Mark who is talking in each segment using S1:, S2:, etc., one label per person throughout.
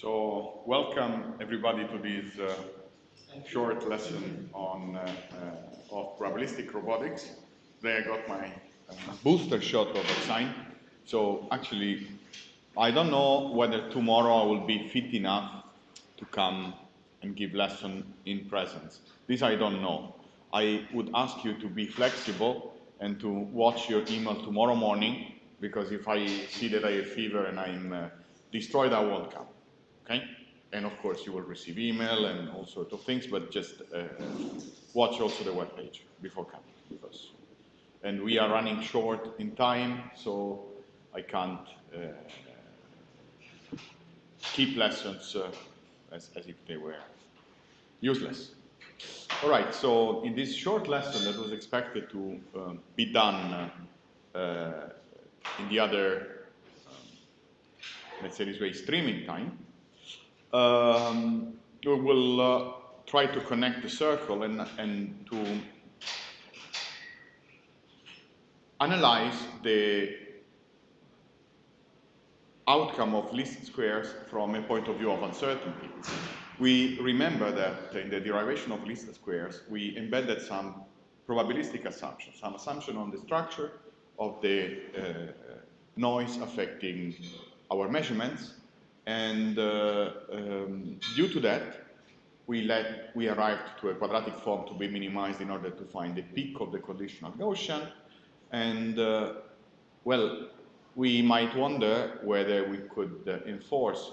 S1: So welcome everybody to this short lesson on of probabilistic robotics. Today I got my booster shot of vaccine. So actually, I don't know whether tomorrow I will be fit enough to come and give lesson in presence. This I don't know. I would ask you to be flexible and to watch your email tomorrow morning, because if I see that I have fever and I'm destroyed, I won't come. Okay? And of course you will receive email and all sorts of things, but just watch also the web page before coming. And we are running short in time, so I can't keep lessons as if they were useless. All right, so in this short lesson that was expected to be done in the other, let's say this way, streaming time, we will try to connect the circle and to analyze the outcome of least squares from a point of view of uncertainty. We remember that in the derivation of least squares, we embedded some probabilistic assumptions, some assumption on the structure of the noise affecting our measurements, and due to that, we arrived to a quadratic form to be minimized in order to find the peak of the conditional Gaussian, and well, we might wonder whether we could enforce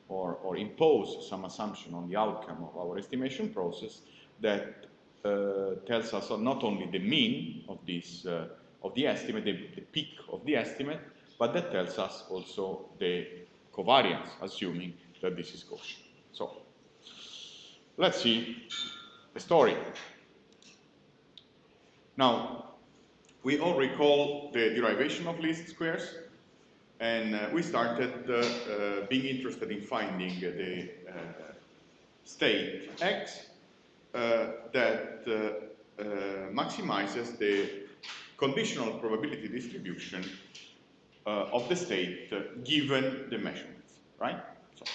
S1: or impose some assumption on the outcome of our estimation process that tells us not only the mean of this of the estimate, the peak of the estimate, but that tells us also the covariance, assuming that this is Gaussian. So let's see the story. Now, we all recall the derivation of least squares, and we started being interested in finding the state x that maximizes the conditional probability distribution of the state given the measurements, right? So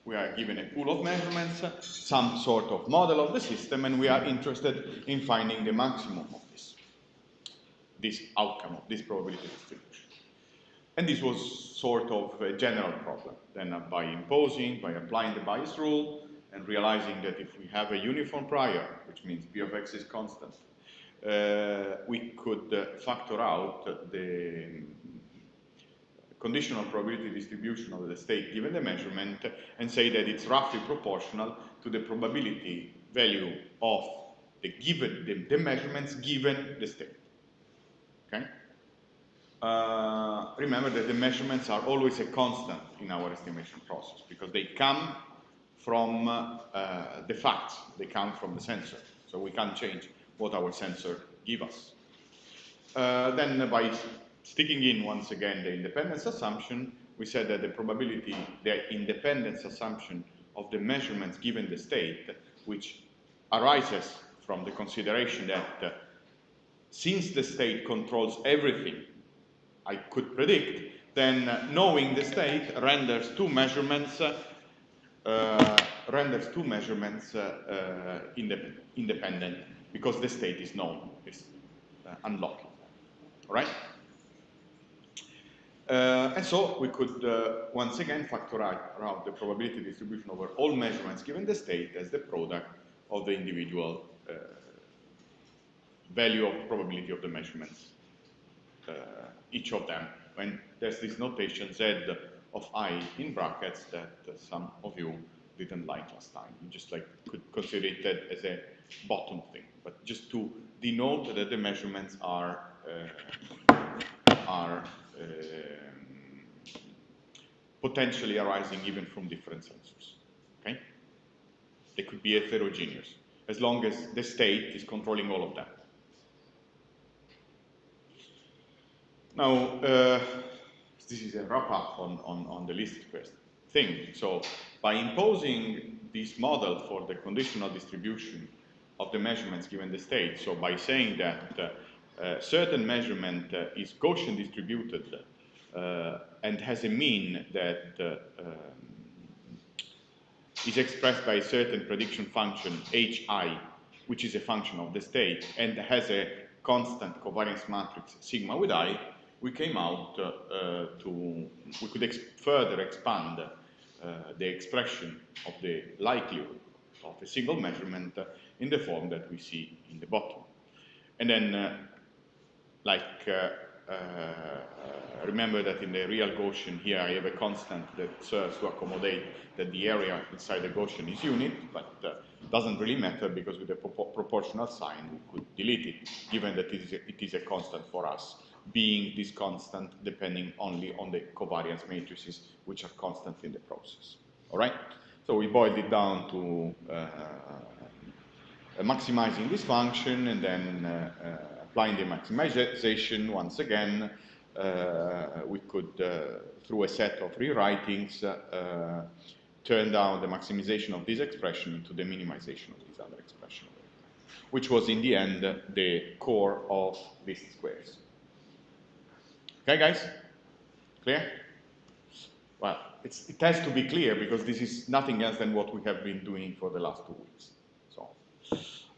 S1: we are given a pool of measurements, some sort of model of the system, and we are interested in finding the maximum of this outcome of this probability distribution. And this was sort of a general problem. Then by applying the bias rule and realizing that if we have a uniform prior, which means p of x is constant, we could factor out the conditional probability distribution of the state given the measurement and say that it's roughly proportional to the probability value of the measurements given the state. Okay? Remember that the measurements are always a constant in our estimation process because they come from the facts, they come from the sensor, so we can't change what our sensor gives us. Then by sticking in once again the independence assumption, we said that the independence assumption of the measurements given the state, which arises from the consideration that since the state controls everything I could predict, then knowing the state renders two measurements independent because the state is known, is unlocked. All right? And so we could once again factor out the probability distribution over all measurements given the state as the product of the individual value of probability of the measurements, each of them, when there's this notation z of I in brackets that some of you didn't like last time. You just could consider it as a bottom thing, but just to denote that the measurements are potentially arising even from different sensors. Okay? They could be heterogeneous, as long as the state is controlling all of them. Now, this is a wrap-up on the least squares thing. So, by imposing this model for the conditional distribution of the measurements given the state, so by saying that certain measurement is Gaussian distributed and has a mean that is expressed by a certain prediction function hi, which is a function of the state, and has a constant covariance matrix sigma with I, we came out we could further expand the expression of the likelihood of a single measurement in the form that we see in the bottom. And then, remember that in the real Gaussian here I have a constant that serves to accommodate that the area inside the Gaussian is unit, but doesn't really matter because with the proportional sign we could delete it, given that it is a constant for us, being this constant depending only on the covariance matrices, which are constant in the process. All right? So we boiled it down to maximizing this function and then applying the maximization once again. We could, through a set of rewritings, turn down the maximization of this expression into the minimization of this other expression, which was in the end the core of least squares. Okay, guys? Clear? Well, it has to be clear because this is nothing else than what we have been doing for the last 2 weeks. So,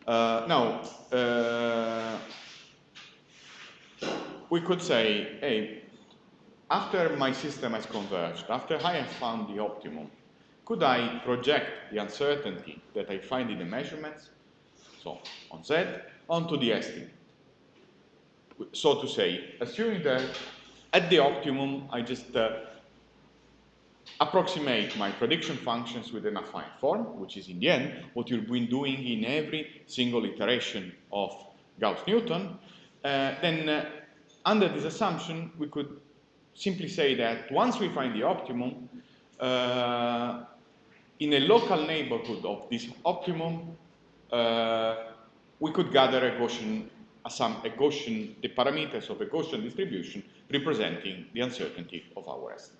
S1: now, we could say, hey, after my system has converged, after I have found the optimum, could I project the uncertainty that I find in the measurements, so on Z, onto the estimate? So to say, assuming that at the optimum, I just approximate my prediction functions with an affine form, which is in the end what you've been doing in every single iteration of Gauss-Newton, then under this assumption, we could simply say that once we find the optimum, in a local neighborhood of this optimum, we could gather a Gaussian, the parameters of a Gaussian distribution representing the uncertainty of our estimate.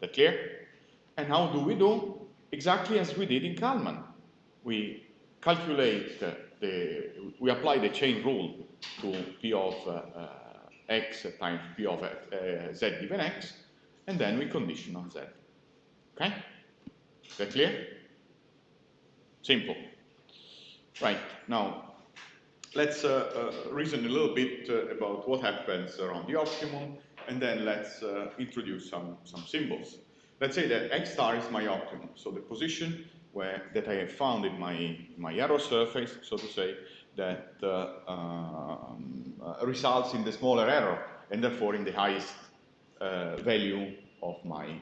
S1: That clear? And how do we do? Exactly as we did in Kalman. We calculate we apply the chain rule to P of x times P of z given x, and then we condition on z. Okay? Is that clear? Simple. Right, now let's reason a little bit about what happens around the optimum, and then let's introduce some symbols. Let's say that x star is my optimum, so the position that I have found in my error surface, so to say, that results in the smaller error, and therefore in the highest value of my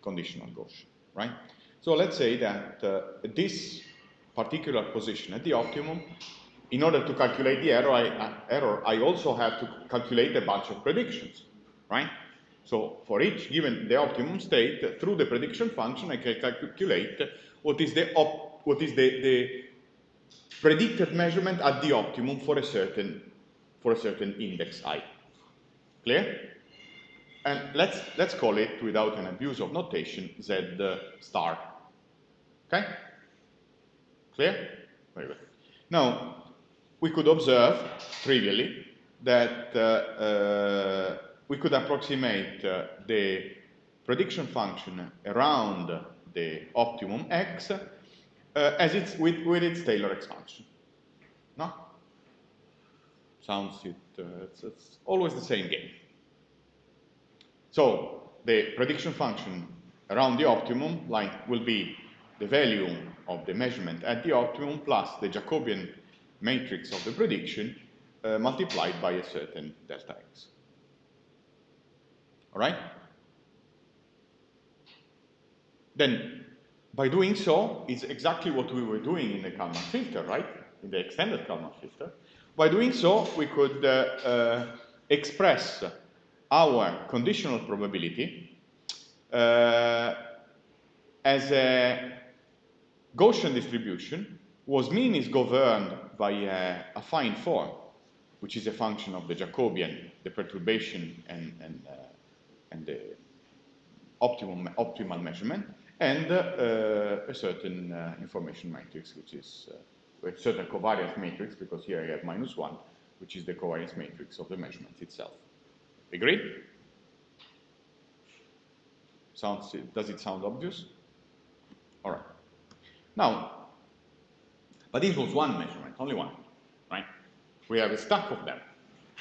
S1: conditional Gaussian, right? So let's say that this particular position at the optimum, in order to calculate the error, I also have to calculate a bunch of predictions, right? So for each given the optimum state, through the prediction function, I can calculate what is the predicted measurement at the optimum for a certain index I. Clear? And let's call it, without an abuse of notation, Z star. Okay? Clear? Very good. Now, we could observe, trivially, that we could approximate the prediction function around the optimum x as it's with its Taylor expansion. No? Sounds it's always the same game. So the prediction function around the optimum will be the value of the measurement at the optimum plus the Jacobian matrix of the prediction multiplied by a certain delta x. All right? Then, by doing so, it's exactly what we were doing in the Kalman filter, right? In the extended Kalman filter. By doing so, we could express our conditional probability as a Gaussian distribution whose mean is governed by a affine form, which is a function of the Jacobian, the perturbation, and the optimal measurement, and a certain information matrix, which is a certain covariance matrix, because here I have -1, which is the covariance matrix of the measurement itself. Agreed? Does it sound obvious? All right. Now, but this was one measurement, only one, right? We have a stack of them.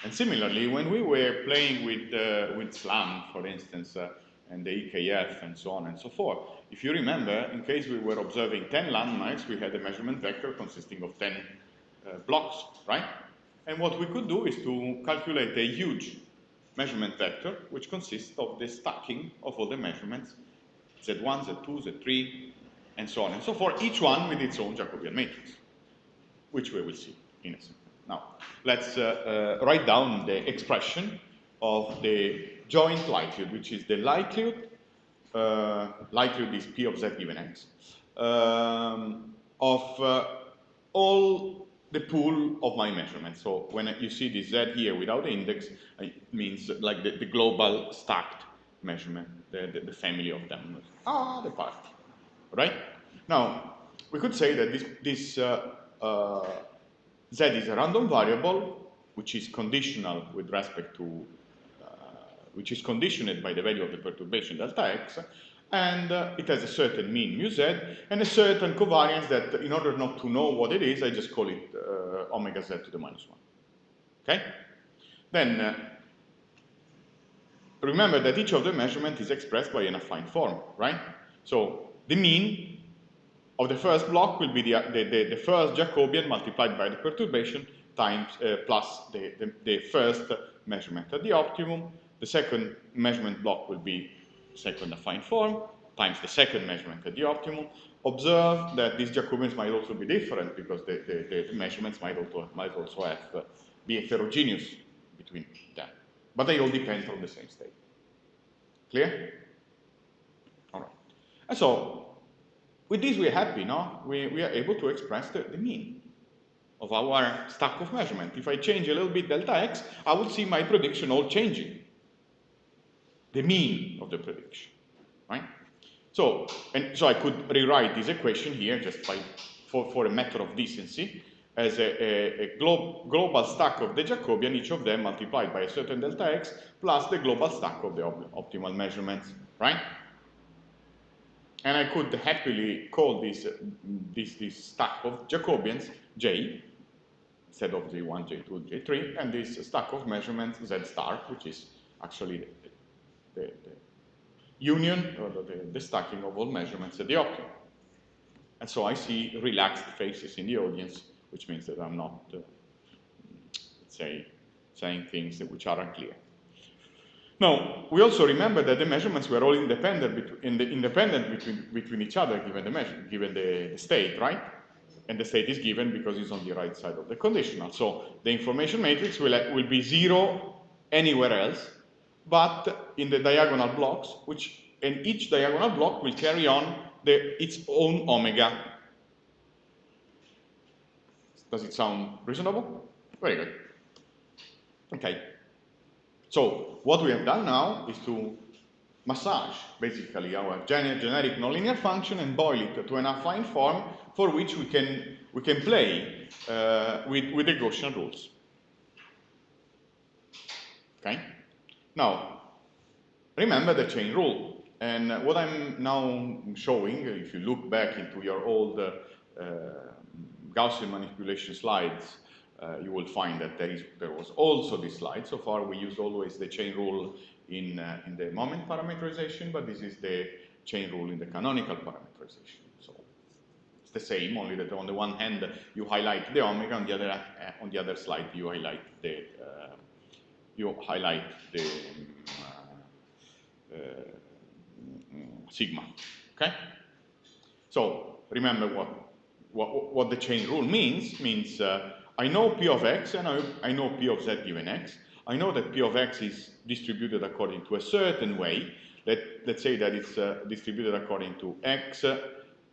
S1: And similarly, when we were playing with SLAM, for instance, and the EKF and so on and so forth, if you remember, in case we were observing 10 landmarks, we had a measurement vector consisting of 10 blocks, right? And what we could do is to calculate a huge measurement vector, which consists of the stacking of all the measurements, Z1, Z2, Z3, and so on and so forth, each one with its own Jacobian matrix, which we will see in a second. Now, let's write down the expression of the joint likelihood, which is the likelihood, likelihood is P of Z given X, of all the pool of my measurements. So when you see this Z here without the index, it means like the global stacked measurement, the family of them. The part, right? Now, we could say that this Z is a random variable, which is conditional with respect to, which is conditioned by the value of the perturbation delta X, and it has a certain mean mu Z, and a certain covariance that, in order not to know what it is, I just call it omega Z to the minus 1. Okay? Then, remember that each of the measurement is expressed by an affine form, right? So, the mean of the first block will be the first Jacobian multiplied by the perturbation times plus the first measurement at the optimum. The second measurement block will be second affine form times the second measurement at the optimum. Observe that these Jacobians might also be different because the measurements might also have be heterogeneous between them, but they all depend on the same state. Clear? All right. And so, with this we're happy, no? We are able to express the mean of our stack of measurement. If I change a little bit delta X, I will see my prediction all changing. The mean of the prediction, right? So I could rewrite this equation here just for a matter of decency as a global stack of the Jacobian, each of them multiplied by a certain delta X plus the global stack of the optimal measurements, right? And I could happily call this stack of Jacobians J instead of J1, J2, J3, and this stack of measurements Z star, which is actually the union or the stacking of all measurements at the optimum. And so I see relaxed faces in the audience, which means that I'm not, let's say, saying things which are unclear. Now, we also remember that the measurements were all independent between each other given the state, right? And the state is given because it's on the right side of the conditional. So the information matrix will be 0 anywhere else, but in the diagonal blocks, and each diagonal block will carry on its own omega. Does it sound reasonable? Very good. Okay. So what we have done now is to massage basically our generic nonlinear function and boil it to an affine form for which we can play with the Gaussian rules. Okay. Now remember the chain rule, and what I'm now showing, if you look back into your old Gaussian manipulation slides, you will find that there was also this slide. So far we used always the chain rule in the moment parameterization, but this is the chain rule in the canonical parameterization. So it's the same, only that on the one hand you highlight the omega, on the other slide you highlight the sigma. Okay. So remember what the chain rule means. I know P of X and I know P of Z given X. I know that P of X is distributed according to a certain way. Let's say that it's distributed according to X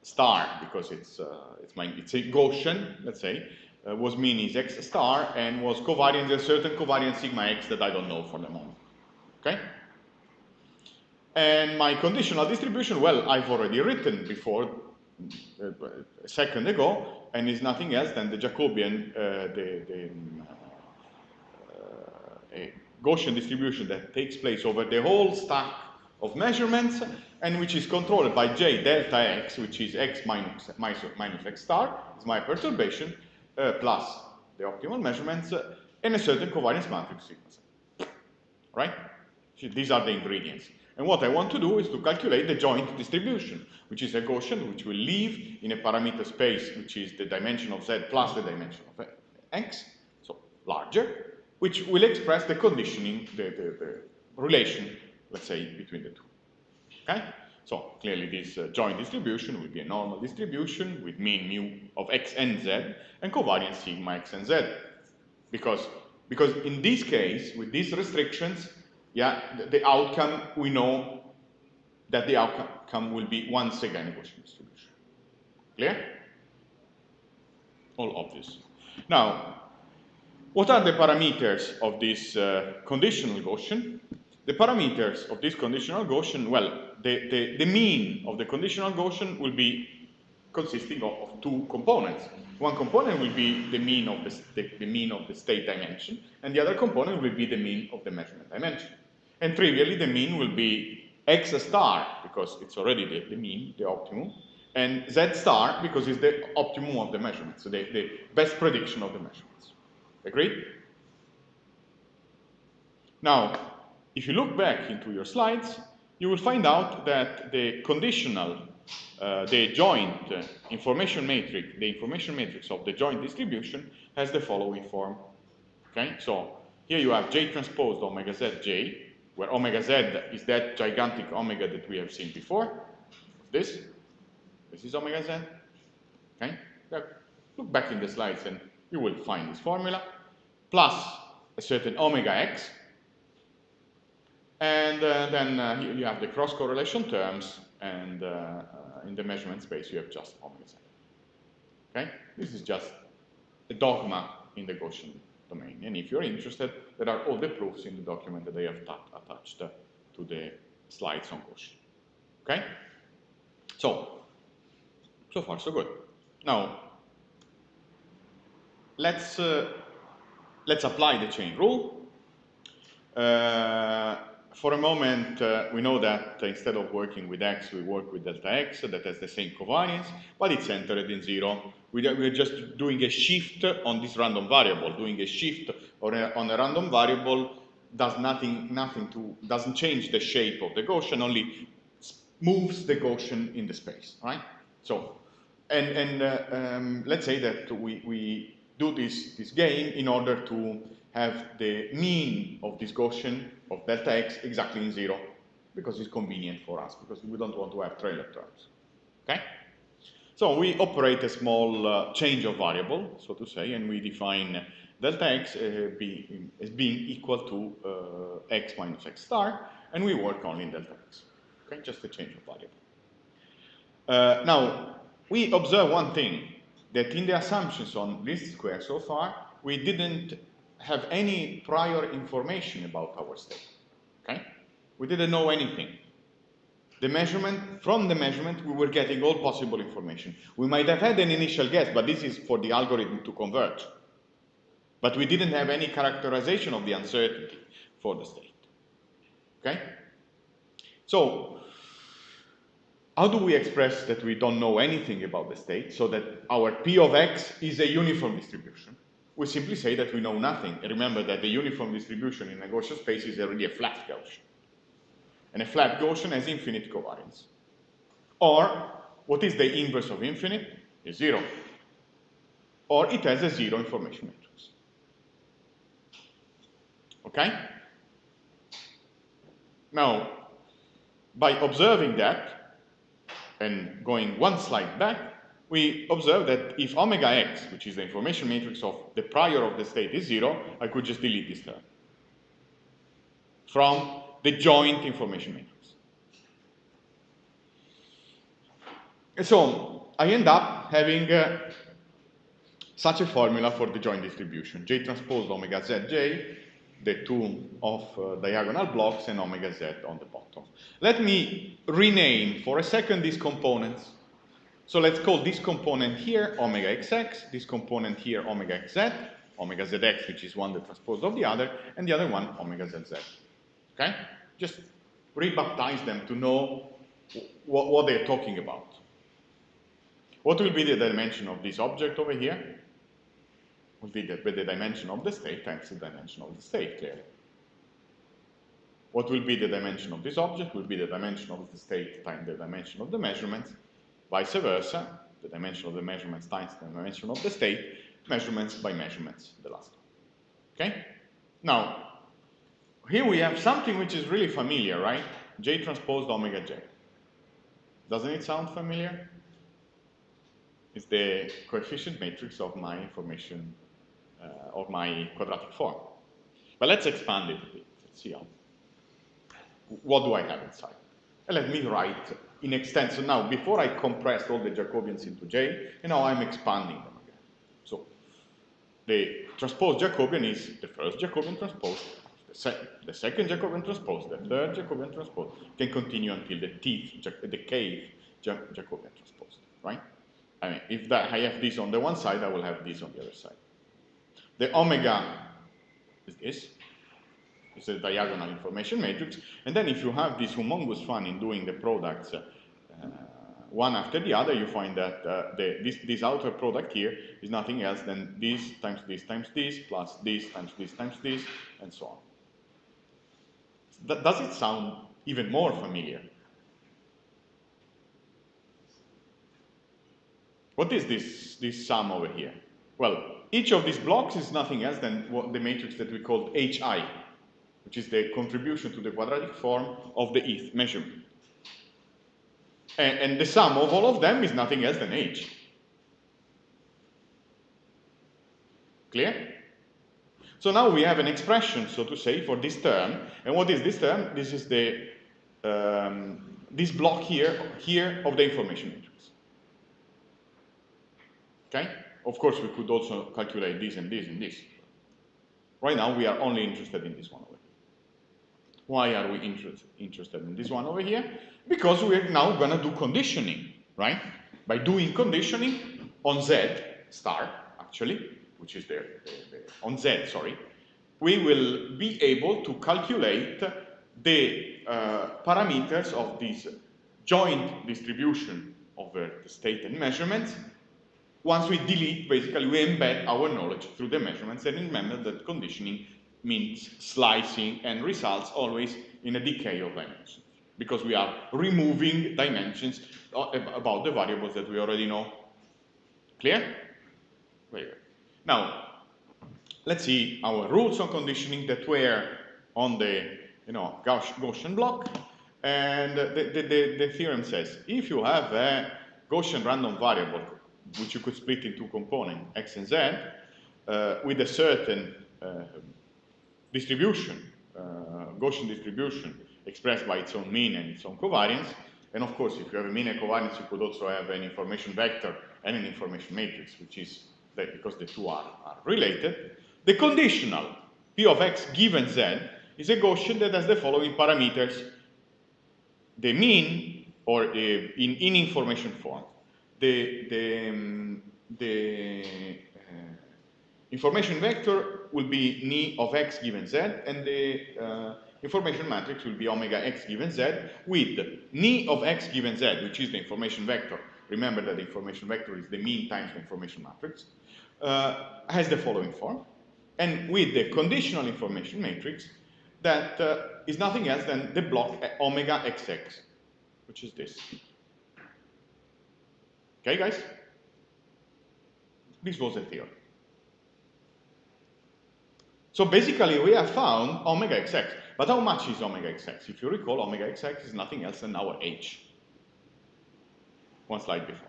S1: star, because it's a Gaussian, let's say, was mean is X star, and was covariant, a certain covariance sigma X that I don't know for the moment. Okay? And my conditional distribution, well, I've already written before, a second ago, and is nothing else than the Jacobian, a Gaussian distribution that takes place over the whole stack of measurements, and which is controlled by j delta x, which is x minus x star, is my perturbation, plus the optimal measurements, and a certain covariance matrix sequence. Right? These are the ingredients. And what I want to do is to calculate the joint distribution, which is a Gaussian, which will live in a parameter space, which is the dimension of z plus the dimension of x, so larger, which will express the conditioning, the relation, let's say, between the two. Okay? So clearly this joint distribution will be a normal distribution with mean mu of x and z and covariance sigma x and z. Because in this case, with these restrictions, yeah, the outcome, we know that the outcome will be once again a Gaussian distribution. Clear? All obvious. Now, what are the parameters of this conditional Gaussian? The parameters of this conditional Gaussian, well, the mean of the conditional Gaussian will be consisting of two components. One component will be the mean of the state dimension, and the other component will be the mean of the measurement dimension. And trivially, the mean will be x star, because it's already the mean, the optimum, and z star, because it's the optimum of the measurement, so the best prediction of the measurements. Agreed? Now, if you look back into your slides, you will find out that the conditional, the joint information matrix, the information matrix of the joint distribution has the following form. Okay, so here you have J transposed omega z j, where omega z is that gigantic omega that we have seen before. This is omega z. Okay, look back in the slides and you will find this formula, plus a certain omega x. And then you have the cross correlation terms, and in the measurement space you have just omega z. Okay? This is just a dogma in the Gaussian domain. And if you're interested, there are all the proofs in the document that I have attached to the slides on Gaussian. Okay? So far so good. Now, let's apply the chain rule. For a moment, we know that instead of working with x, we work with delta x, that has the same covariance, but it's entered in 0. We're just doing a shift on this random variable. Doing a shift on a random variable does doesn't change the shape of the Gaussian, only moves the Gaussian in the space, right? So, let's say that we do this game in order to have the mean of this Gaussian of delta x exactly in 0, because it's convenient for us, because we don't want to have trailer terms. Okay? So we operate a small change of variable, so to say, and we define delta x as being equal to x minus x star, and we work only in delta x. Okay? Just a change of variable. Now, we observe one thing, that in the assumptions on least square so far, we didn't have any prior information about our state. Okay? We didn't know anything. From the measurement, we were getting all possible information. We might have had an initial guess, but this is for the algorithm to converge. But we didn't have any characterization of the uncertainty for the state. Okay? So, how do we express that we don't know anything about the state, so that our P of x is a uniform distribution? We simply say that we know nothing. And remember that the uniform distribution in a Gaussian space is already a flat Gaussian. And a flat Gaussian has infinite covariance. Or, what is the inverse of infinite? Is 0. Or it has a 0 information matrix. Okay? Now, by observing that, and going one slide back, we observe that if omega x, which is the information matrix of the prior of the state, is 0, I could just delete this term from the joint information matrix. And so I end up having such a formula for the joint distribution. J transpose omega zj, the two of diagonal blocks, and omega z on the bottom. Let me rename for a second these components. So let's call this component here omega xx, this component here omega xz, omega zx, which is one that transposed of the other, and the other one omega zz. Okay? Just rebaptize them to know what they're talking about. What will be the dimension of this object over here? Will be the dimension of the state times the dimension of the state, clearly. What will be the dimension of this object? Will be the dimension of the state times the dimension of the measurements. Vice versa, the dimension of the measurements times the dimension of the state, measurements by measurements, the last one. Okay? Now, here we have something which is really familiar, right? J transposed omega J. Doesn't it sound familiar? It's the coefficient matrix of my information, of my quadratic form. But let's expand it a bit. Let's see how. What do I have inside? And let me write in extension. Now, before I compressed all the Jacobians into J, and now I'm expanding them again. So the transposed Jacobian is the first Jacobian transpose, the second Jacobian transpose, the third Jacobian transpose, can continue until the kth Jacobian transpose, right? I mean, if I have this on the one side, I will have this on the other side. The omega is this. It's a diagonal information matrix. And then if you have this humongous fun in doing the products one after the other, you find that this outer product here is nothing else than this times this times this, plus this times this times this, and so on. Does it sound even more familiar? What is this sum over here? Well, each of these blocks is nothing else than the matrix that we called HI, which is the contribution to the quadratic form of the ith measurement. And the sum of all of them is nothing else than H. Clear? So now we have an expression, so to say, for this term. And what is this term? This is the this block here of the information matrix. Okay? Of course, we could also calculate this and this and this. Right now, we are only interested in this one over here. Why are we interested in this one over here? Because we're now going to do conditioning, right? By doing conditioning on Z star, actually, which is on Z, sorry, we will be able to calculate the parameters of this joint distribution over the state and measurements. Once we delete, basically, we embed our knowledge through the measurements, and remember that conditioning means slicing and results always in a decay of dimensions, because we are removing dimensions about the variables that we already know. Clear? Very good. Now, let's see our rules on conditioning that were on the Gaussian block. And the theorem says, if you have a Gaussian random variable, which you could split into two components, x and z, with a certain distribution, Gaussian distribution, expressed by its own mean and its own covariance. And of course, if you have a mean and covariance, you could also have an information vector and an information matrix, which is that because the two are related. The conditional p of x given z is a Gaussian that has the following parameters. The mean, or in information form, the information vector will be ni of x given z, and the information matrix will be omega x given z, with ni of x given z, which is the information vector. Remember that the information vector is the mean times the information matrix, has the following form, and with the conditional information matrix that is nothing else than the block omega xx, which is this. Okay, guys? This was a theorem. So basically, we have found omega xx. But how much is omega xx? If you recall, omega xx is nothing else than our h. One slide before.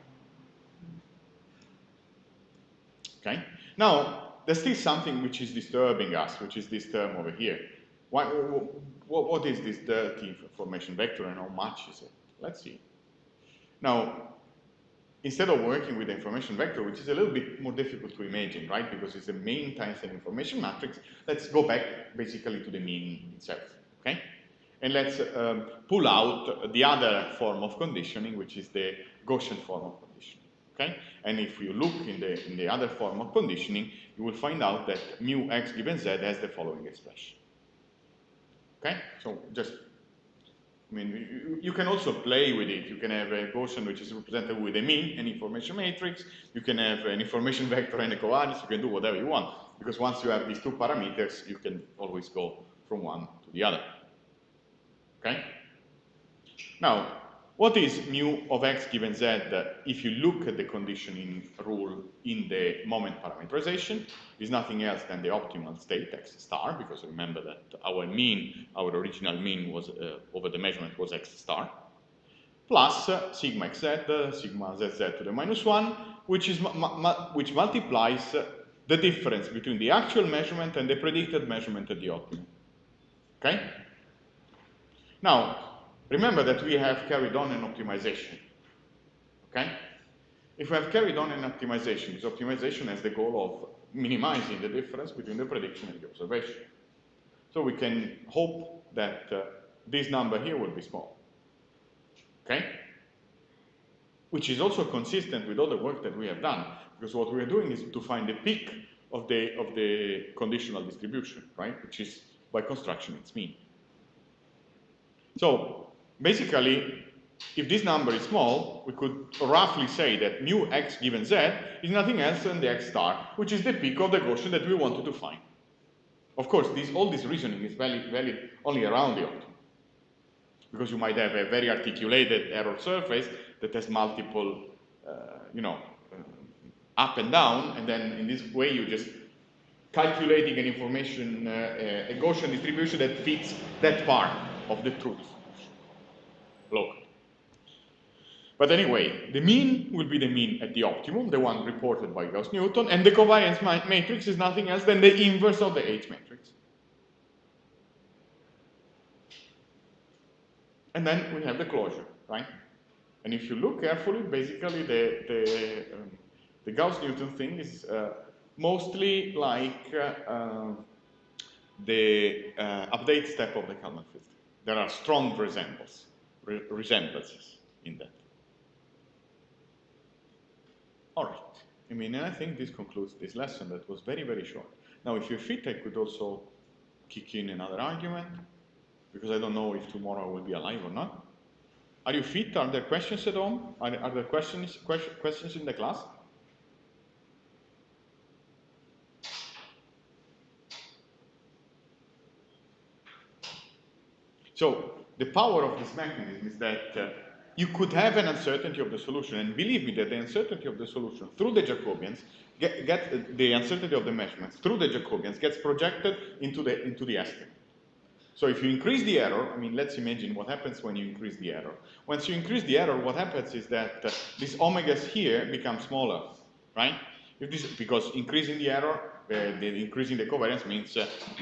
S1: Okay? Now, there's still something which is disturbing us, which is this term over here. What is this dirty information vector and how much is it? Let's see. Now, instead of working with the information vector, which is a little bit more difficult to imagine, right? Because it's a mean times an information matrix, let's go back basically to the mean itself, okay? And let's pull out the other form of conditioning, which is the Gaussian form of conditioning, okay? And if you look in the other form of conditioning, you will find out that mu x given z has the following expression, okay? So just I mean, you can also play with it. You can have a Gaussian which is represented with a mean, an information matrix. You can have an information vector and a covariance. You can do whatever you want. Because once you have these two parameters, you can always go from one to the other. Okay? Now, what is mu of x given z if you look at the conditioning rule in the moment parameterization? Is nothing else than the optimal state, x star, because remember that our mean, our original mean was over the measurement was x star, plus sigma xz, sigma zz to the minus 1, which multiplies the difference between the actual measurement and the predicted measurement at the optimum. Okay? Now, remember that we have carried on an optimization. Okay? If we have carried on an optimization, this optimization has the goal of minimizing the difference between the prediction and the observation. So we can hope that this number here will be small. Okay? Which is also consistent with all the work that we have done, because what we are doing is to find the peak of the conditional distribution, right? Which is, by construction, its mean. So basically, if this number is small, we could roughly say that mu x given z is nothing else than the x star, which is the peak of the Gaussian that we wanted to find. Of course, all this reasoning is valid only around the optimum, because you might have a very articulated error surface that has multiple, up and down, and then in this way you just calculating an information, a Gaussian distribution that fits that part of the true distribution, local. But anyway, the mean will be the mean at the optimum, the one reported by Gauss-Newton, and the covariance matrix is nothing else than the inverse of the H matrix. And then we have the closure, right? And if you look carefully, basically the Gauss-Newton thing is mostly like the update step of the Kalman filter. There are strong resemblances in that. All right. I mean, I think this concludes this lesson that was very, very short. Now, if you fit, I could also kick in another argument, because I don't know if tomorrow I will be alive or not. Are you fit? Are there questions at all? Are there questions in the class? So the power of this mechanism is that you could have an uncertainty of the solution, and believe me that the uncertainty of the solution through the Jacobians, the uncertainty of the measurements through the Jacobians gets projected into the estimate. So if you increase the error, I mean, let's imagine what happens when you increase the error. Once you increase the error, what happens is that these omegas here become smaller, right? Because increasing the error, increasing the covariance means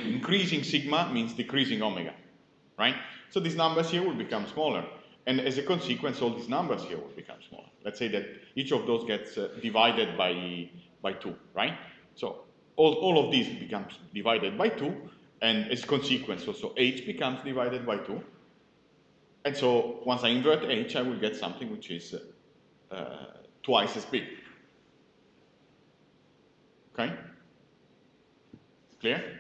S1: increasing sigma means decreasing omega, right? So these numbers here will become smaller. And as a consequence, all these numbers here will become smaller. Let's say that each of those gets divided by 2, right? So all of these becomes divided by 2. And as a consequence, also h becomes divided by 2. And so once I invert h, I will get something which is twice as big. Okay? Clear?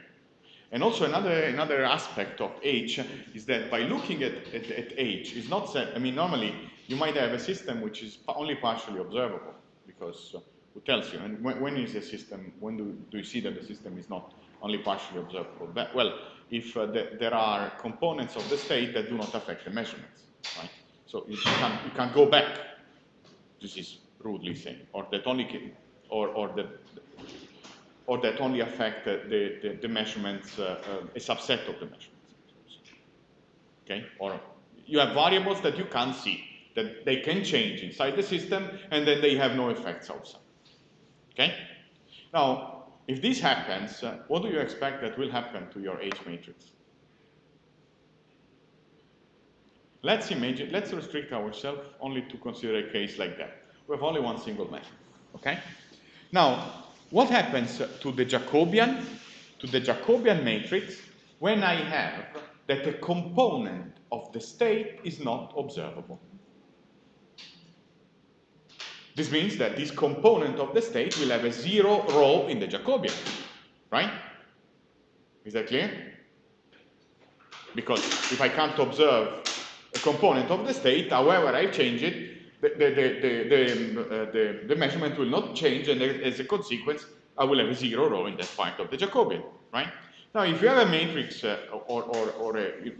S1: And also another aspect of h is that by looking at h, is not set. I mean, normally you might have a system which is only partially observable, because it tells you. And when is a system? When do you see that the system is not only partially observable? Well, if there are components of the state that do not affect the measurements, right? So you can't go back. This is rudely saying, or that only that only affect the measurements, a subset of the measurements. Okay, or you have variables that you can't see, that they can change inside the system, and then they have no effects outside. Okay, now. If this happens, what do you expect that will happen to your H matrix? Let's restrict ourselves only to consider a case like that. We have only one single measure, okay? Now, what happens to the Jacobian matrix when I have that a component of the state is not observable? This means that this component of the state will have a 0 row in the Jacobian, right? Is that clear? Because if I can't observe a component of the state. However I change it, the measurement will not change, and as a consequence, I will have a 0 row in that part of the Jacobian, right? Now, if you have a matrix,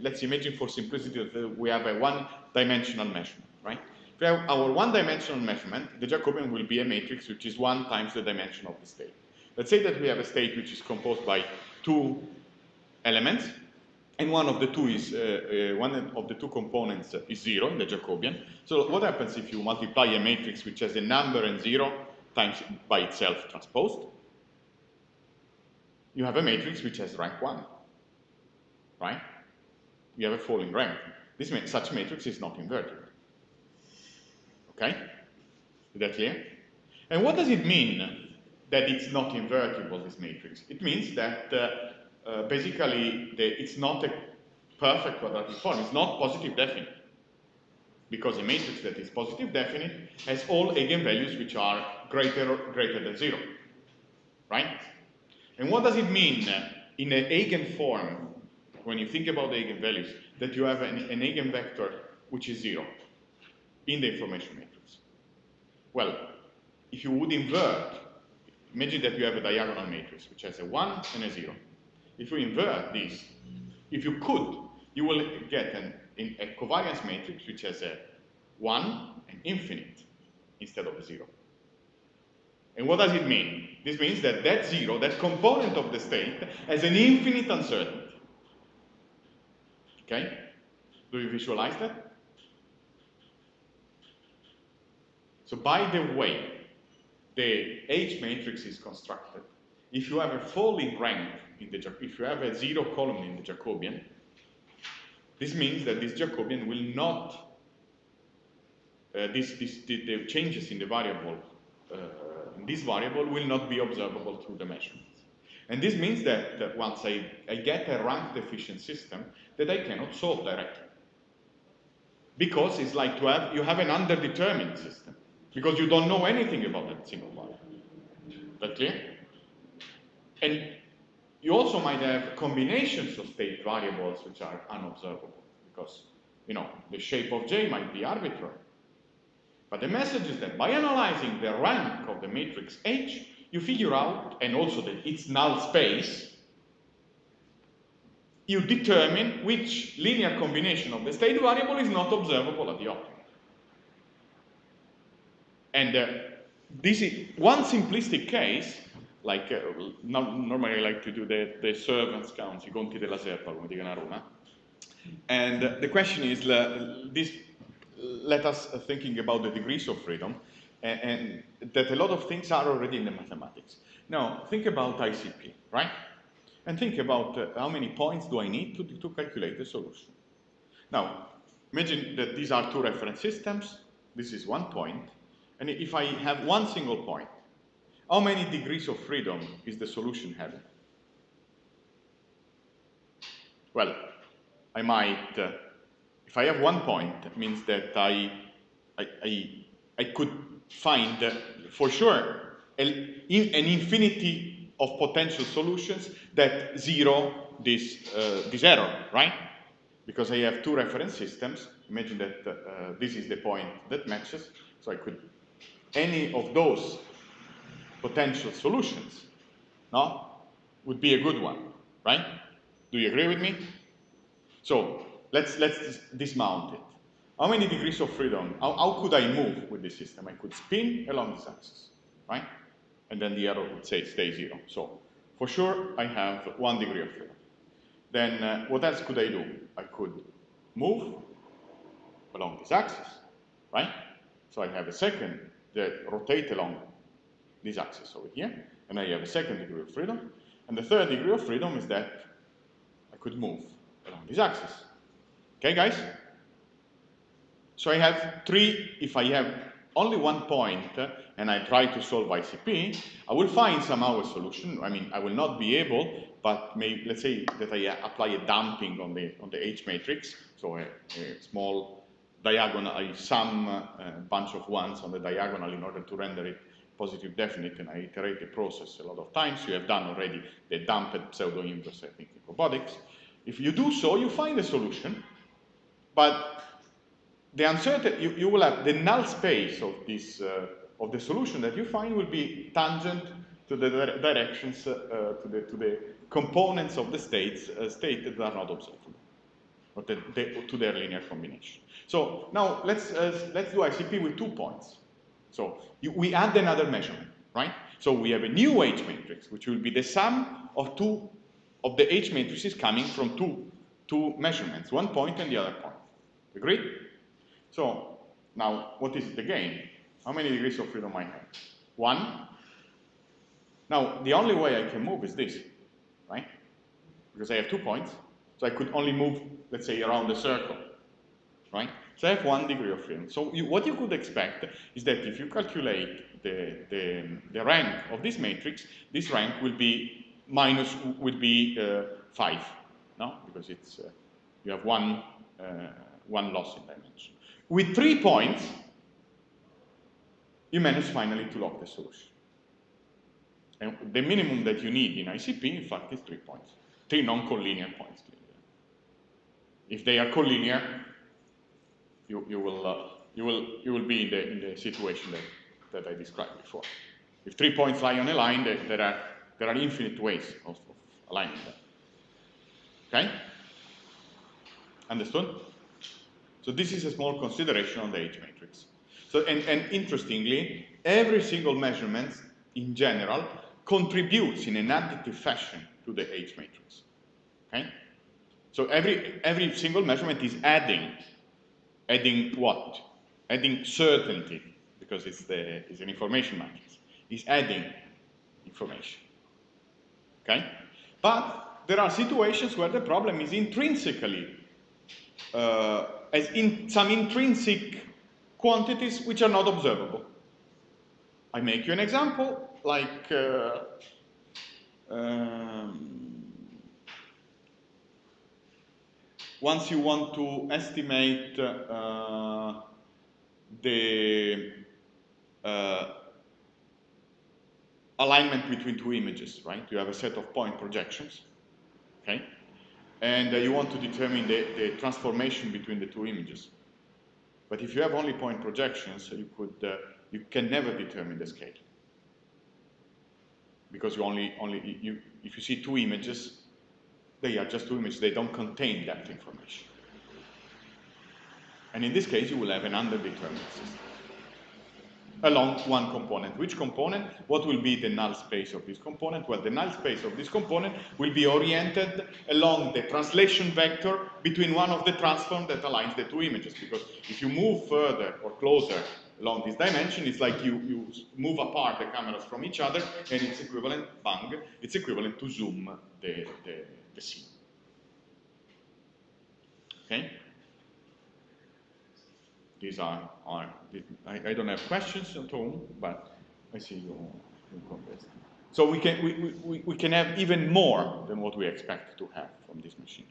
S1: let's imagine for simplicity that we have a one-dimensional measurement, right? If we have our one-dimensional measurement, the Jacobian will be a matrix which is 1 times the dimension of the state. Let's say that we have a state which is composed by 2 elements, and one of the two components is 0 in the Jacobian. So what happens if you multiply a matrix which has a number and 0 times by itself transposed? You have a matrix which has rank 1, right? You have a falling rank. This means such matrix is not inverted. Okay? Is that clear? And what does it mean that it's not invertible, this matrix? It means that basically it's not a perfect quadratic form. It's not positive definite. Because a matrix that is positive definite has all eigenvalues which are greater than 0. Right? And what does it mean in an eigenform, when you think about the eigenvalues, that you have an eigenvector which is 0 in the information matrix? Well, if you would invert, imagine that you have a diagonal matrix which has a 1 and a 0. If you invert this, if you could, you will get a covariance matrix which has a 1 and infinite instead of a 0. And what does it mean? This means that that 0, that component of the state, has an infinite uncertainty. Okay? Do you visualize that? So by the way the H matrix is constructed, if you have a falling rank if you have a 0 column in the Jacobian, this means that this Jacobian will not, the changes in the variable, this variable will not be observable through the measurements. And this means that once I get a rank deficient system, that I cannot solve directly. Because it's like you have an underdetermined system, because you don't know anything about that single variable. Is that clear? And you also might have combinations of state variables which are unobservable, because the shape of J might be arbitrary. But the message is that by analyzing the rank of the matrix H, you figure out, and also that its null space, you determine which linear combination of the state variable is not observable at the optimum. And this is one simplistic case, like normally I like to do the servants counts, i conti della serpa, come dicono a Roma. And the question is, let us thinking about the degrees of freedom, and that a lot of things are already in the mathematics. Now, think about ICP, right? And think about how many points do I need to calculate the solution. Now, imagine that these are two reference systems. This is 1 point. And if I have one single point, how many degrees of freedom is the solution having? Well, I might, if I have 1 point, it means that I could find for sure an infinity of potential solutions that zero this error, right? Because I have two reference systems. Imagine that this is the point that matches, so I could, any of those potential solutions, no, would be a good one, right? Do you agree with me? So let's dismount it. How many degrees of freedom? How could I move with this system? I could spin along this axis, right? And then the error would say stay 0. So for sure I have 1 degree of freedom. Then what else could I do? I could move along this axis, right? So I have a second that rotate along this axis over here, and I have a second degree of freedom. And the third degree of freedom is that I could move along this axis. Okay, guys? So I have 3, if I have only 1 point and I try to solve ICP, I will find somehow a solution. I mean, I will not be able, but maybe, let's say that I apply a damping on the H matrix, so a small diagonal, I sum a bunch of ones on the diagonal in order to render it positive definite, and I iterate the process a lot of times. You have done already the damped pseudo-inverse, I think, in robotics. If you do so, you find a solution, but the uncertain, you will have the null space of this of the solution that you find will be tangent to the directions to the components of the states that are not observable, or to their linear combination. So now let's do ICP with 2 points. So we add another measurement, right? So we have a new H matrix, which will be the sum of the H matrices coming from two measurements, 1 point and the other point. Agreed? So now, what is the gain? How many degrees of freedom I have? 1. Now, the only way I can move is this, right? Because I have 2 points, so I could only move, let's say, around the circle, right? So I have 1 degree of freedom. So what you could expect is that if you calculate the rank of this matrix, this rank will be 5, no? Because it's you have one loss in dimension. With 3 points, you manage finally to lock the solution. And the minimum that you need in ICP, in fact, is 3 points. 3 non-collinear points. If they are collinear, you will be in the situation that I described before. If 3 points lie on a line, there are infinite ways of aligning them. Okay? Understood? So this is a small consideration on the H matrix. So and interestingly, every single measurement in general contributes in an additive fashion to the H matrix. Okay? So every single measurement is adding what? Adding certainty, because it's an information matrix. It's adding information. Okay? But there are situations where the problem is intrinsically as in some intrinsic quantities which are not observable. I make you an example, like once you want to estimate the alignment between 2 images, right? You have a set of point projections, okay? And you want to determine the transformation between the 2 images. But if you have only point projections, you can never determine the scale, because if you see 2 images, they are just 2 images. They don't contain that information. And in this case, you will have an underdetermined system along one component. Which component? What will be the null space of this component? Well, the null space of this component will be oriented along the translation vector between one of the transforms that aligns the 2 images. Because if you move further or closer along this dimension, it's like you move apart the cameras from each other, and it's equivalent, bang, it's equivalent to zoom the scene. Okay? These are I don't have questions at all, but I see you convinced. So we can have even more than what we expect to have from this machine.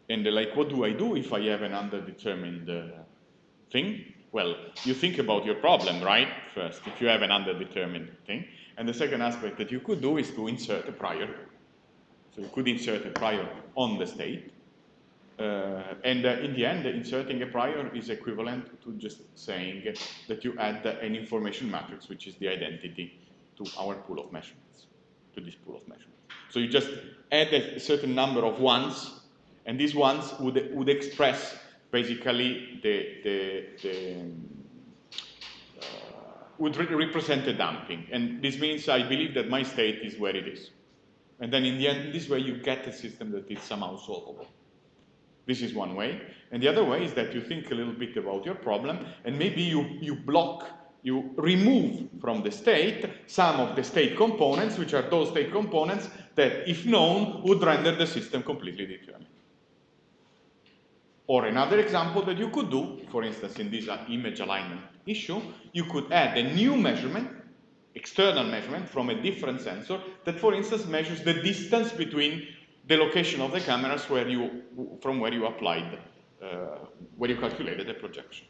S1: And like, what do I do if I have an underdetermined thing? Well, you think about your problem, right? First, if you have an underdetermined thing. And the second aspect that you could do is to insert a prior. So you could insert a prior on the state. In the end, inserting a prior is equivalent to just saying that you add an information matrix, which is the identity to our pool of measurements, to this pool of measurements. So you just add a certain number of ones, and these ones would express basically would represent a damping. And this means I believe that my state is where it is. And then in the end, this way you get a system that is somehow solvable. This is one way. And the other way is that you think a little bit about your problem, and maybe you remove from the state some of the state components, which are those state components that, if known, would render the system completely determined. Or another example that you could do, for instance, in this image alignment issue, you could add a new measurement, external measurement from a different sensor that, for instance, measures the distance between the location of the cameras from where you applied, where you calculated the projection.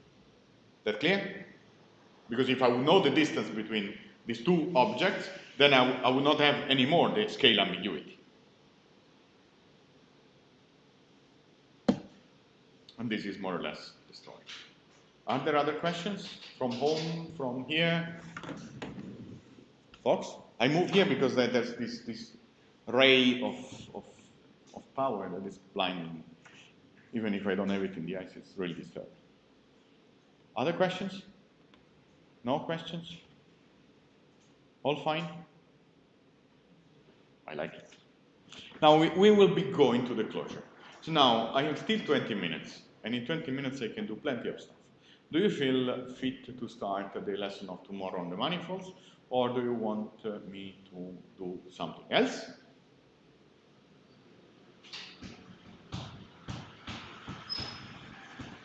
S1: That clear? Because if I would know the distance between these 2 objects, then I would not have any more the scale ambiguity. And this is more or less the story. Are there other questions from home, from here? Folks? I move here because there's this ray of power that is blinding me. Even if I don't have it in the eyes, it's really disturbing. Other questions? No questions? All fine? I like it. Now we will be going to the closure. So now I have still 20 minutes, and in 20 minutes I can do plenty of stuff. Do you feel fit to start the lesson of tomorrow on the manifolds, or do you want me to do something else?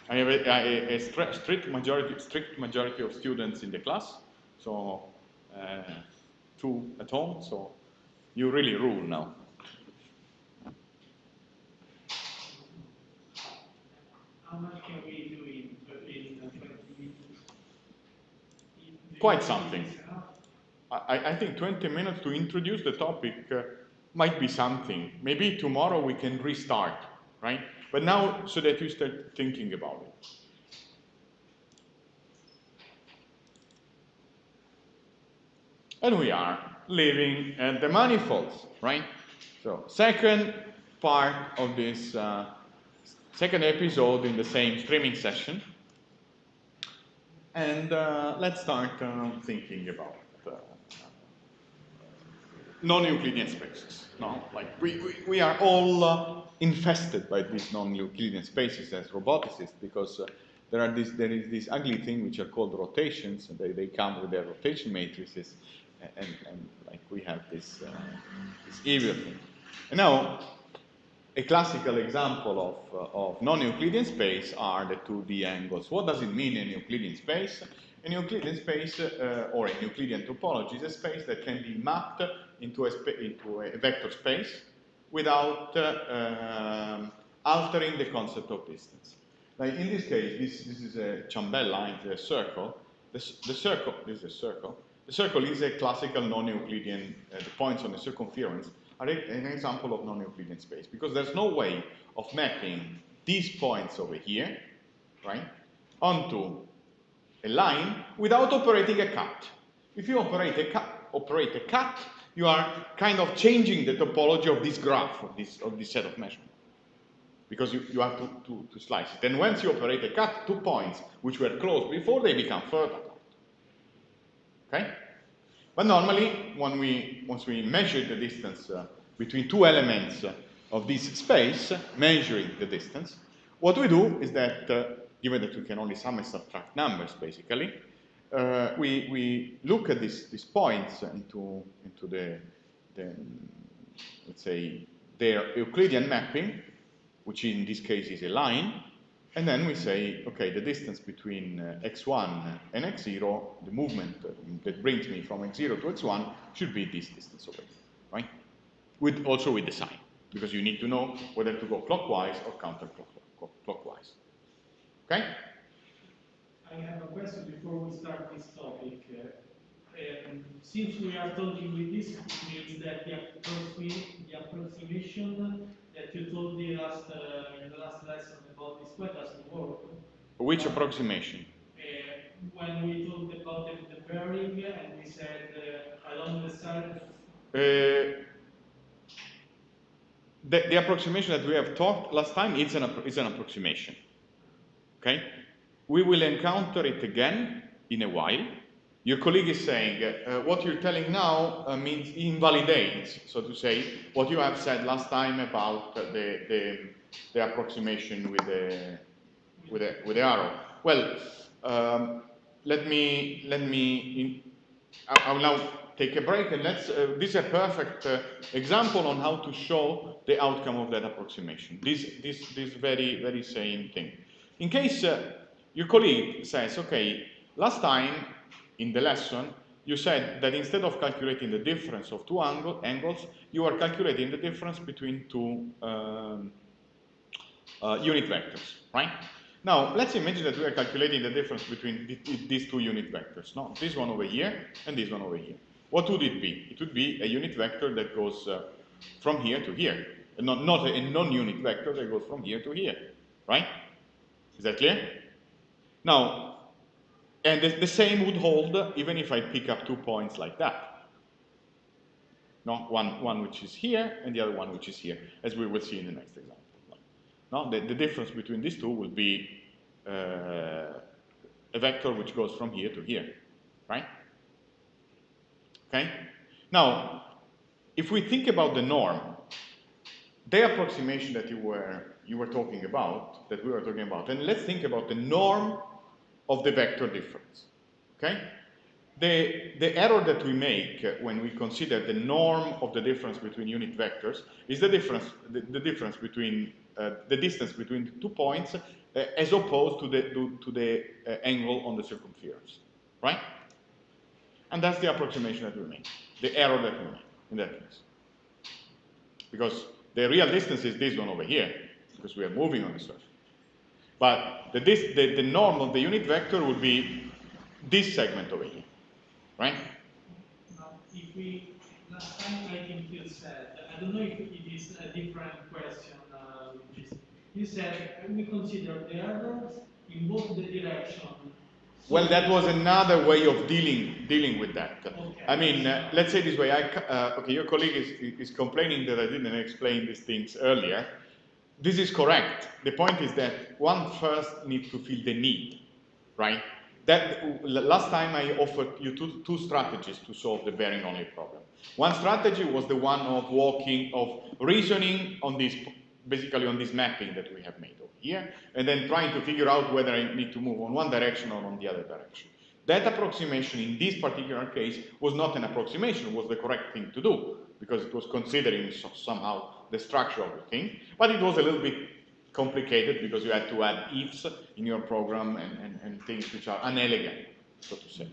S1: I have a strict majority of students in the class, so 2 at home, so you really rule now.
S2: How much can we do in 20 minutes?
S1: Quite something. I think 20 minutes to introduce the topic might be something. Maybe tomorrow we can restart, right? But now, so that you start thinking about it. And we are living at the manifolds, right? So, second part of this second episode in the same streaming session. And let's start thinking about non-Euclidean spaces. No, like we are all infested by these non-Euclidean spaces as roboticists because there is this ugly thing which are called rotations, and they come with their rotation matrices, and like we have this evil thing. And now, a classical example of non-Euclidean space are the 2D angles. What does it mean in Euclidean space? An Euclidean space, or a Euclidean topology, is a space that can be mapped into a vector space without altering the concept of distance. Like in this case, this is a Chambel line, it's a circle. The circle, this is a circle. The circle is a classical non-Euclidean, the points on the circumference are an example of non-Euclidean space, because there's no way of mapping these points over here, right, onto a line without operating a cut. If you operate a cut, you are kind of changing the topology of this graph, of this set of measurements, because you have to slice it. And once you operate a cut, 2 points which were close before, they become further apart. Okay? But normally, once we measure the distance between 2 elements of this space, measuring the distance, what we do is that, given that we can only sum and subtract numbers, basically, we look at these points into the let's say, their Euclidean mapping, which in this case is a line, and then we say, okay, the distance between x1 and x0, the movement that brings me from x0 to x1 should be this distance over here, right? Also with the sign, because you need to know whether to go clockwise or counterclockwise. Okay?
S2: I have a question before we start this topic. Since we are talking with this, it means that the approximation that you told me in the last lesson about this square doesn't work.
S1: Which approximation?
S2: When we talked about the bearing and we said along the side.
S1: The approximation that we have talked last time is an approximation. Okay? We will encounter it again in a while. Your colleague is saying, what you're telling now means invalidates, so to say, what you have said last time about the approximation with the arrow. Well, I will now take a break, and this is a perfect example on how to show the outcome of that approximation. This very, very same thing. In case your colleague says, okay, last time in the lesson, you said that instead of calculating the difference of 2 angles, you are calculating the difference between 2 unit vectors, right? Now, let's imagine that we are calculating the difference between these 2 unit vectors, no? This one over here and this one over here. What would it be? It would be a unit vector that goes from here to here, and not a non-unit vector that goes from here to here, right? Is that clear? Now, and the same would hold even if I pick up 2 points like that. No, one which is here and the other one which is here, as we will see in the next example. Now, the difference between these two will be a vector which goes from here to here, right? Okay? Now, if we think about the norm, the approximation that you were talking about, that we were talking about, and let's think about the norm of the vector difference. Okay? The error that we make when we consider the norm of the difference between unit vectors is the difference between the distance between the 2 points as opposed to the angle on the circumference, right? And that's the approximation that we make, the error that we make in that case. Because the real distance is this one over here, because we are moving on the surface. But the norm of the unit vector would be this segment over here, right?
S2: If we, last time I think you said, I don't know if it is a different question, which is, you said we consider the errors in both the direction. So
S1: well, that was another way of dealing with that.
S2: Okay.
S1: I mean, let's say this way. Okay, your colleague is complaining that I didn't explain these things earlier. This is correct. The point is that one first needs to feel the need, right? That last time I offered you two strategies to solve the bearing only problem. One strategy was the one of reasoning on this, basically on this mapping that we have made over here, and then trying to figure out whether I need to move on one direction or on the other direction. That approximation in this particular case was not an approximation, it was the correct thing to do, because it was considering somehow the structure of the thing, but it was a little bit complicated because you had to add ifs in your program and things which are unelegant, so to say.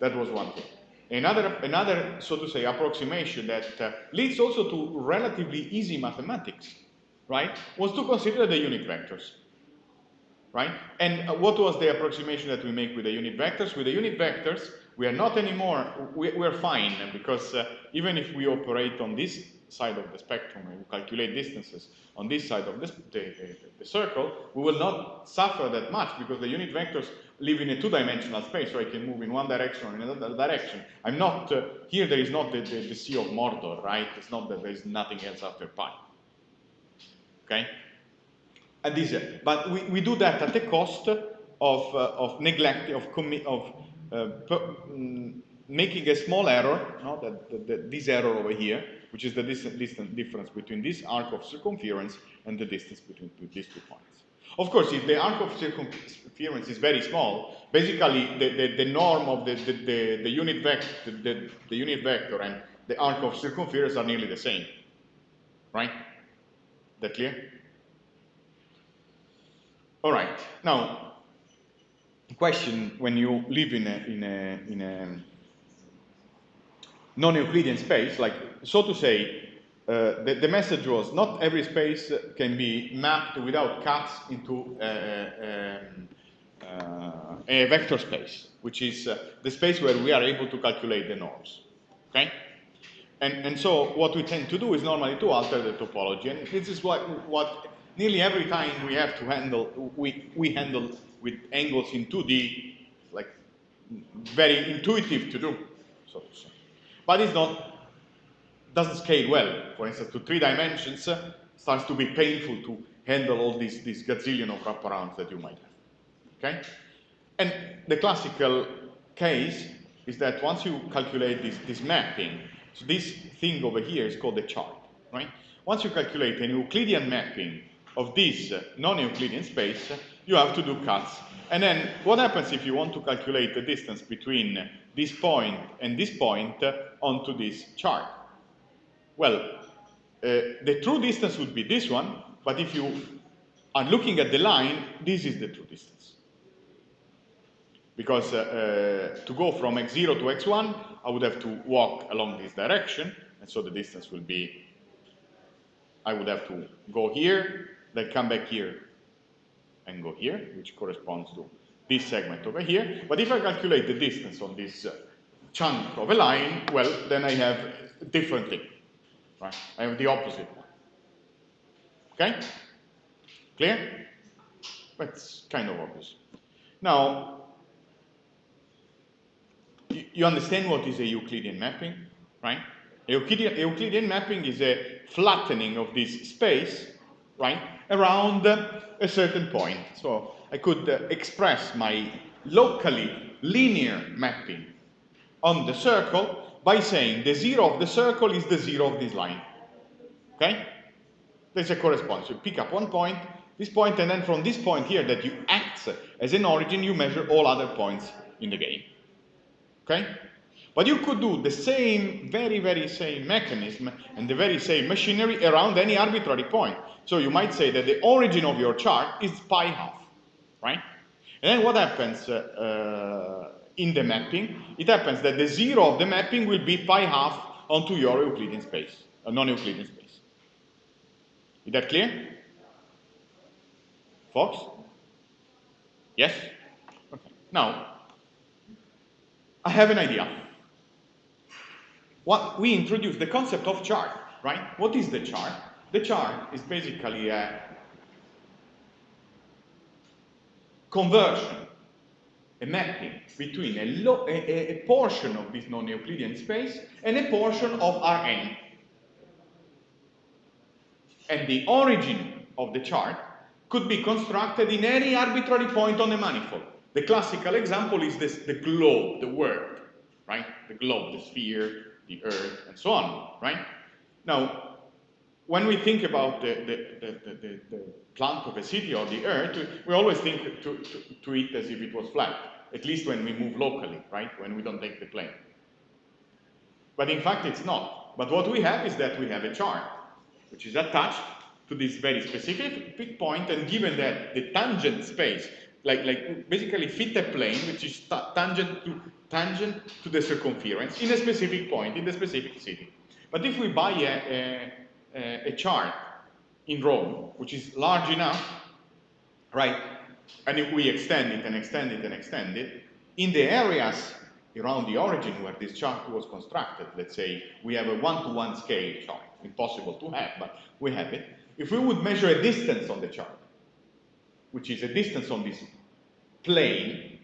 S1: That was one thing. Another so to say, approximation that leads also to relatively easy mathematics, right, was to consider the unit vectors, right? And what was the approximation that we make with the unit vectors? With the unit vectors, we are not anymore, we're fine, because even if we operate on this side of the spectrum and we calculate distances on this side of the circle, we will not suffer that much because the unit vectors live in a two-dimensional space, so I can move in one direction or in another direction. I'm not, here there is not the Sea of Mordor, right? It's not that there is nothing else after pi. Okay? And this, but we do that at the cost of neglecting, making a small error, no? This error over here, which is the distance difference between this arc of circumference and the distance between these 2 points. Of course, if the arc of circumference is very small, basically the norm of the unit vector, the unit vector and the arc of circumference are nearly the same, right? That clear? All right. Now, question: when you live in a non-Euclidean space, like so to say, the message was not every space can be mapped without cuts into a vector space, which is the space where we are able to calculate the norms. Okay. And so what we tend to do is normally to alter the topology, and this is what nearly every time we have to handle, we handle with angles in 2D, like very intuitive to do, so to say. But it's not, doesn't scale well. For instance, to 3 dimensions starts to be painful to handle all these gazillion of wraparounds that you might have. Okay? And the classical case is that once you calculate this mapping, so this thing over here is called a chart, right? Once you calculate an Euclidean mapping of this non-Euclidean space, you have to do cuts. And then what happens if you want to calculate the distance between this point and this point onto this chart? Well, the true distance would be this one, but if you are looking at the line, this is the true distance. Because to go from x0 to x1, I would have to walk along this direction, and so the distance will be, I would have to go here, then come back here, and go here, which corresponds to this segment over here. But if I calculate the distance on this chunk of a line, well, then I have a different thing, right? I have the opposite one. Okay? Clear? That's kind of obvious. Now, you understand what is a Euclidean mapping, right? Euclidean mapping is a flattening of this space, right, around a certain point. So I could express my locally linear mapping on the circle by saying the zero of the circle is the zero of this line. Okay? There's a correspondence. You pick up one point, this point, and then from this point here that you act as an origin, you measure all other points in the game. Okay? But you could do the same, very same mechanism and the very same machinery around any arbitrary point. So you might say that the origin of your chart is pi half, right? And then what happens in the mapping? It happens that the zero of the mapping will be pi half onto your Euclidean space, a non-Euclidean space. Is that clear? Folks? Yes? Okay. Now, I have an idea. What we introduced the concept of chart, right? What is the chart? The chart is basically a conversion, a mapping between a portion of this non-Euclidean space and a portion of Rn. And the origin of the chart could be constructed in any arbitrary point on the manifold. The classical example is the globe, the world, right? The globe, the sphere, the Earth, and so on, right? Now, when we think about the plant of a city or the Earth, we always think to it as if it was flat, at least when we move locally, right? When we don't take the plane. But in fact, it's not. But what we have is that we have a chart, which is attached to this very specific point, and given that the tangent space, like basically fit a plane which is tangent to the circumference in a specific point, in the specific city. But if we buy a chart in Rome, which is large enough, right, and if we extend it and extend it and extend it, in the areas around the origin where this chart was constructed, let's say we have a one-to-one scale chart, impossible to have, but we have it. If we would measure a distance on the chart, which is a distance on this plane,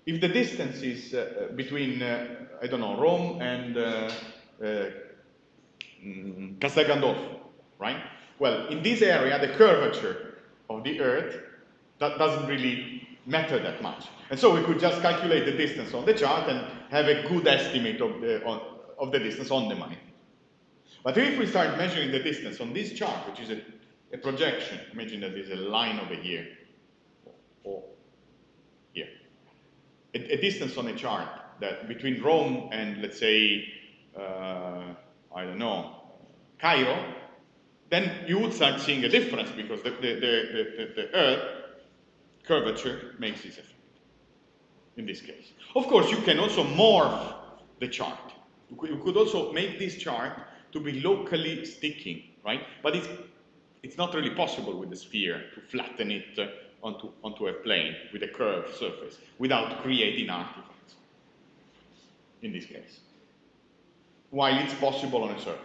S1: if the distance is between, I don't know, Rome and Castel Gandolfo, right? Well, in this area, the curvature of the Earth doesn't really matter that much. And so we could just calculate the distance on the chart and have a good estimate of the distance on the manifold. But if we start measuring the distance on this chart, which is a projection, imagine that there's a line over here, or here, a distance on a chart that between Rome and, let's say, I don't know, Cairo, then you would start seeing a difference because the Earth curvature makes this effect in this case. Of course, you can also morph the chart. You could also make this chart to be locally sticking, right? But it's not really possible with the sphere to flatten it onto a plane with a curved surface without creating artifacts in this case. While it's possible on a circle.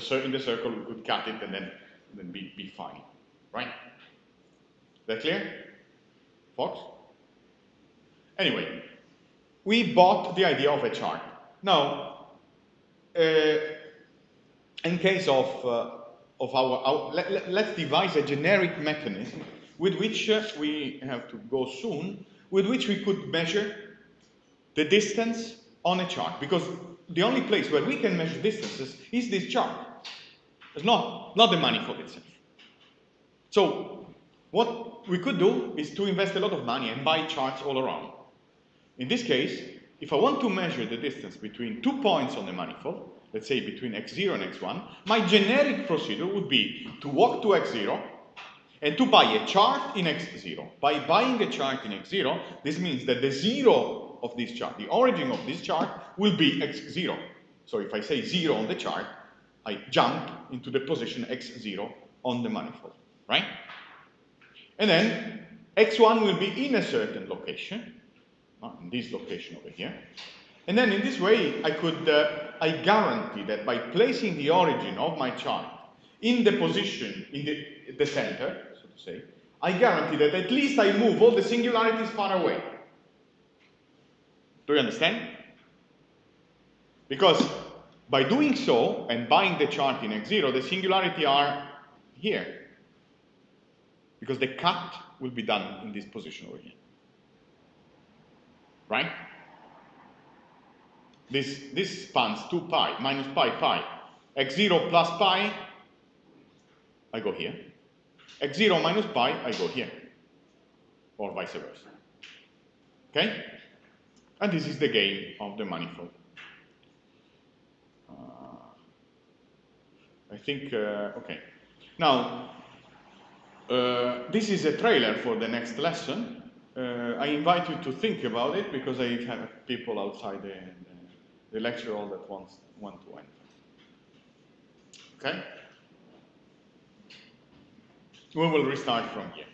S1: So in the circle we could cut it and then be fine, right? Is that clear? Folks? Anyway, we bought the idea of a chart. Now, in case of let's devise a generic mechanism with which we have to go soon, with which we could measure the distance on a chart, because the only place where we can measure distances is this chart. It's not the manifold itself. So what we could do is to invest a lot of money and buy charts all around. In this case, if I want to measure the distance between 2 points on the manifold, let's say between x0 and x1, my generic procedure would be to walk to x0 and to buy a chart in x0. By buying a chart in x0, this means that the zero of this chart, the origin of this chart, will be x0. So if I say 0 on the chart, I jump into the position x0 on the manifold, right? And then x1 will be in a certain location, in this location over here. And then in this way, I guarantee that by placing the origin of my chart in the position, in the center, so to say, I guarantee that at least I move all the singularities far away. Do you understand? Because by doing so, and buying the chart in x0, the singularity are here. Because the cut will be done in this position over here. Right? This spans 2 pi, minus pi, pi. x0 plus pi, I go here. x0 minus pi, I go here. Or vice versa. Okay? And this is the game of the manifold. I think, okay. Now, this is a trailer for the next lesson. I invite you to think about it because I have people outside the lecture hall that want to enter. Okay? We will restart from here.